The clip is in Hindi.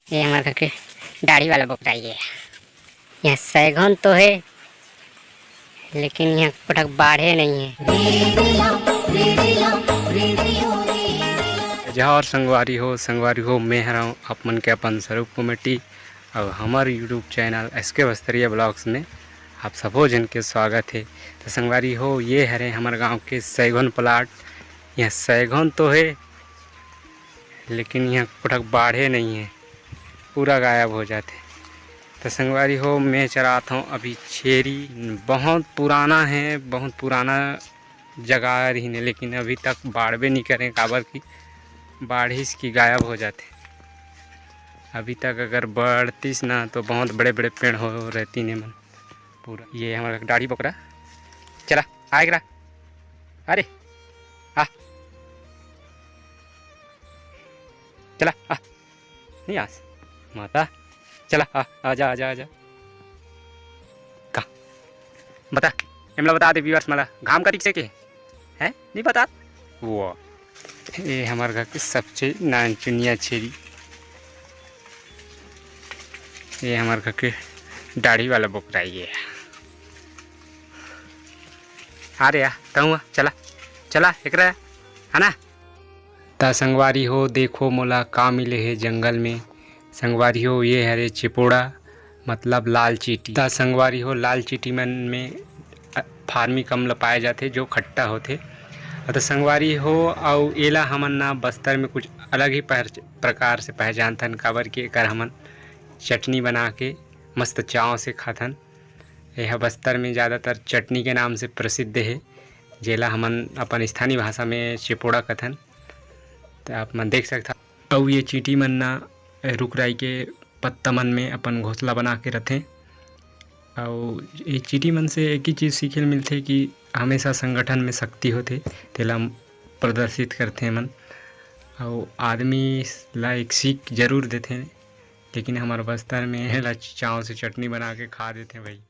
ये हमारे घर के दाढ़ी वाला बकरा ये है। यहाँ सैगन तो है लेकिन यहाँ पटक बाढ़े नहीं है। जहाँ और संगवारी हो मैं हूँ आप मन के अपन स्वरूप कमेटी और हमारे यूट्यूब चैनल SK बस्तरिया ब्लॉग्स में आप सबो जन के स्वागत है। तो संगवारी हो ये हरे हमारे गांव के सैगन प्लाट। यहाँ सैगन तो है लेकिन यहाँ पटक बाढ़े नहीं है, पूरा गायब हो जाते। तो संगवारी हो मैं चराता हूँ अभी छेरी। बहुत पुराना है, बहुत पुराना जगह रही है लेकिन अभी तक बाढ़ नहीं करें काबर की बाढ़िस की गायब हो जाते। अभी तक अगर बढ़तीस ना तो बहुत बड़े बड़े पेड़ हो रहती ने मन पूरा। ये हमारा दाढ़ी बकरा चला आएगा। अरे आ चला आ नहीं आस माता चला आजा आजा आजा का बता एमला बता दे व्यूअर्स मला घाम करी से के है नहीं बता वो। ये हमारे घर की सबसे नान चुनिया छेरी। ये हमारे घर के दाढ़ी वाला बकरा ये है। अरे यार कहूँ चला चला एक है ना। ता संगवारी हो देखो मोला का मिले है जंगल में। संगवारी हो ये हरे चिपोड़ा मतलब लाल चीटी। ता संगवारी हो लाल चीटी मन में फार्मी कम ल पाए जाते जो खट्टा होते। तो संगवारी हो और एला हमन ना बस्तर में कुछ अलग ही प्रकार से पहचानथन काबर के एकर हमन चटनी बना के मस्त चाव से खाथन। यह बस्तर में ज़्यादातर चटनी के नाम से प्रसिद्ध है जेला हमन अपन स्थानीय भाषा में चिपोड़ा कथन। तो आप मन देख सकता और ये चीटी मन ना रुकराई के पत्ता मन में अपन घोंसला बना के रखें। और ये चीटी मन से एक ही चीज़ सीखे मिलते कि हमेशा संगठन में शक्ति होते तेला प्रदर्शित करते मन और आदमी ला एक सीख जरूर देते। लेकिन हमारे बस्तर में ला चाव से चटनी बना के खा देते भाई।